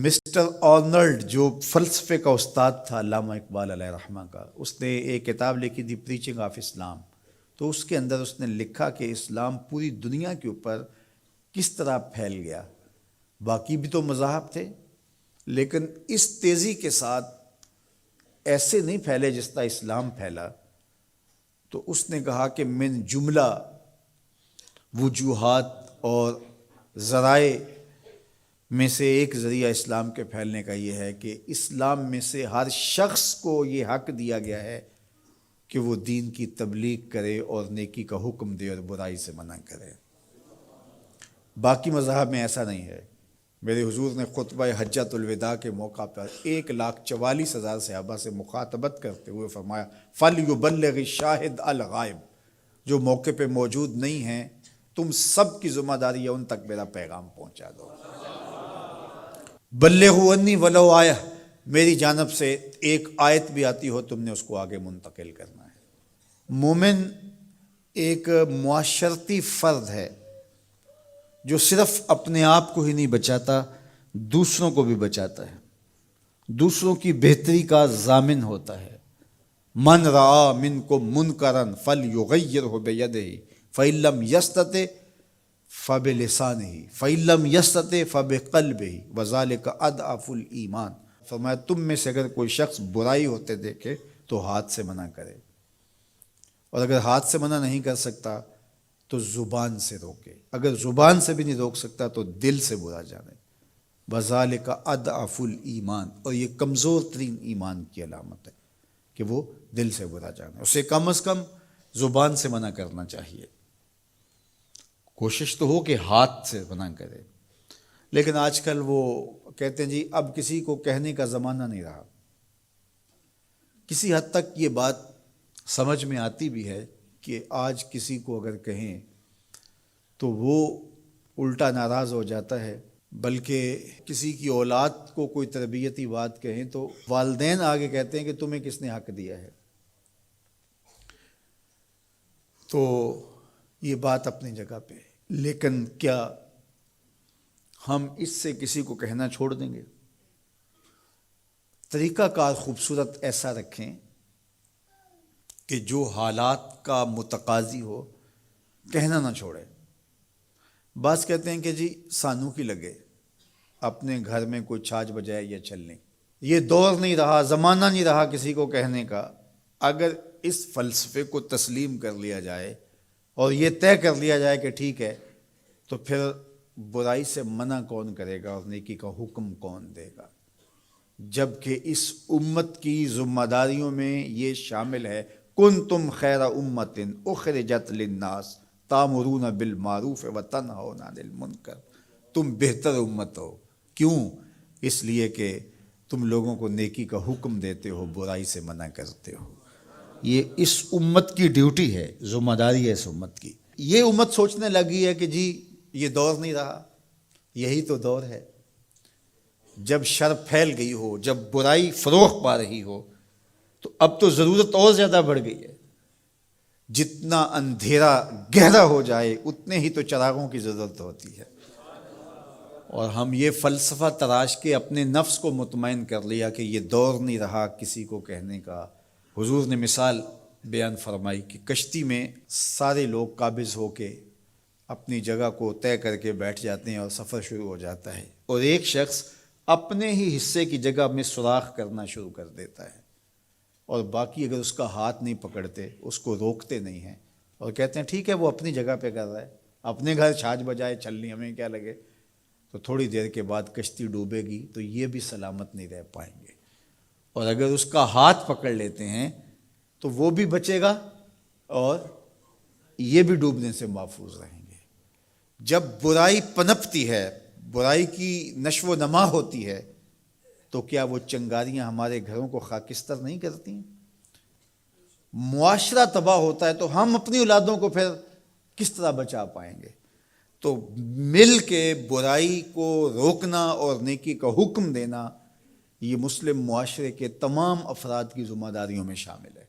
Mister Arnold جو فلسفے کا استاد تھا علامہ اقبال علیہ رحمہ کا، اس نے ایک کتاب لکھی تھی پریچنگ آف اسلام. تو اس کے اندر اس نے لکھا کہ اسلام پوری دنیا کے اوپر کس طرح پھیل گیا. باقی بھی تو مذاہب تھے لیکن اس تیزی کے ساتھ ایسے نہیں پھیلے جس طرح اسلام پھیلا. تو اس نے کہا کہ من جملہ وجوہات اور ذرائع میں سے ایک ذریعہ اسلام کے پھیلنے کا یہ ہے کہ اسلام میں سے ہر شخص کو یہ حق دیا گیا ہے کہ وہ دین کی تبلیغ کرے اور نیکی کا حکم دے اور برائی سے منع کرے. باقی مذاہب میں ایسا نہیں ہے. میرے حضور نے خطبہ حجۃ الوداع کے موقع پر 1,44,000 صحابہ سے مخاطبت کرتے ہوئے فرمایا فَلْيُبَلِّغِ الشَّاهِدُ الْغَائِبَ، جو موقع پہ موجود نہیں ہیں تم سب کی ذمہ داری ہے ان تک میرا پیغام پہنچا دو. بلغوا عنی ولو آیہ، میری جانب سے ایک آیت بھی آتی ہو تم نے اس کو آگے منتقل کرنا ہے. مومن ایک معاشرتی فرد ہے جو صرف اپنے آپ کو ہی نہیں بچاتا، دوسروں کو بھی بچاتا ہے، دوسروں کی بہتری کا ضامن ہوتا ہے. من رعا منکم منکرا فلیغیرہ بیدہ فإن لم یستطع فبلسانہ فإن لم یستطع فبقلبہ وذلک اضعف الایمان. فرمایا تم میں سے اگر کوئی شخص برائی ہوتے دیکھے تو ہاتھ سے منع کرے، اور اگر ہاتھ سے منع نہیں کر سکتا تو زبان سے روکے، اگر زبان سے بھی نہیں روک سکتا تو دل سے برا جانے. وذالک اضعف الایمان، اور یہ کمزور ترین ایمان کی علامت ہے کہ وہ دل سے برا جانے. اسے کم از کم زبان سے منع کرنا چاہیے. کوشش تو ہو کہ ہاتھ سے منع کرے، لیکن آج کل وہ کہتے ہیں جی اب کسی کو کہنے کا زمانہ نہیں رہا. کسی حد تک یہ بات سمجھ میں آتی بھی ہے کہ آج کسی کو اگر کہیں تو وہ الٹا ناراض ہو جاتا ہے، بلکہ کسی کی اولاد کو کوئی تربیتی بات کہیں تو والدین آگے کہتے ہیں کہ تمہیں کس نے حق دیا ہے. تو یہ بات اپنی جگہ پہ، لیکن کیا ہم اس سے کسی کو کہنا چھوڑ دیں گے؟ طریقہ کار خوبصورت ایسا رکھیں کہ جو حالات کا متقاضی ہو کہنا نہ چھوڑے. بعض کہتے ہیں کہ جی سانو کی لگے اپنے گھر میں کوئی چھاج بجائے یا چلنے. یہ دور نہیں رہا، زمانہ نہیں رہا کسی کو کہنے کا. اگر اس فلسفے کو تسلیم کر لیا جائے اور یہ طے کر لیا جائے کہ ٹھیک ہے، تو پھر برائی سے منع کون کرے گا اور نیکی کا حکم کون دے گا؟ جبکہ اس امت کی ذمہ داریوں میں یہ شامل ہے کنتم خیر امت اخرجت للناس تامرون بالمعروف وتنہون عن المنکر. تم بہتر امت ہو. کیوں؟ اس لیے کہ تم لوگوں کو نیکی کا حکم دیتے ہو، برائی سے منع کرتے ہو. یہ اس امت کی ڈیوٹی ہے، ذمہ داری ہے اس امت کی. یہ امت سوچنے لگی ہے کہ جی یہ دور نہیں رہا. یہی تو دور ہے. جب شر پھیل گئی ہو، جب برائی فروغ پا رہی ہو، تو اب تو ضرورت اور زیادہ بڑھ گئی ہے. جتنا اندھیرا گہرا ہو جائے اتنے ہی تو چراغوں کی ضرورت ہوتی ہے. اور ہم یہ فلسفہ تراش کے اپنے نفس کو مطمئن کر لیا کہ یہ دور نہیں رہا کسی کو کہنے کا. حضور نے مثال بیان فرمائی کہ کشتی میں سارے لوگ قابض ہو کے اپنی جگہ کو طے کر کے بیٹھ جاتے ہیں اور سفر شروع ہو جاتا ہے، اور ایک شخص اپنے ہی حصے کی جگہ میں سوراخ کرنا شروع کر دیتا ہے، اور باقی اگر اس کا ہاتھ نہیں پکڑتے، اس کو روکتے نہیں ہیں اور کہتے ہیں ٹھیک ہے وہ اپنی جگہ پہ کر رہا ہے، اپنے گھر چھاج بجائے چلنی ہمیں کیا لگے. تو تھوڑی دیر کے بعد کشتی ڈوبے گی تو یہ بھی سلامت نہیں رہ پائیں گے. اور اگر اس کا ہاتھ پکڑ لیتے ہیں تو وہ بھی بچے گا اور یہ بھی ڈوبنے سے محفوظ رہیں گے. جب برائی پنپتی ہے، برائی کی نشو و نما ہوتی ہے، تو کیا وہ چنگاریاں ہمارے گھروں کو خاکستر نہیں کرتی ہیں؟ معاشرہ تباہ ہوتا ہے تو ہم اپنی اولادوں کو پھر کس طرح بچا پائیں گے؟ تو مل کے برائی کو روکنا اور نیکی کا حکم دینا یہ مسلم معاشرے کے تمام افراد کی ذمہ داریوں میں شامل ہے.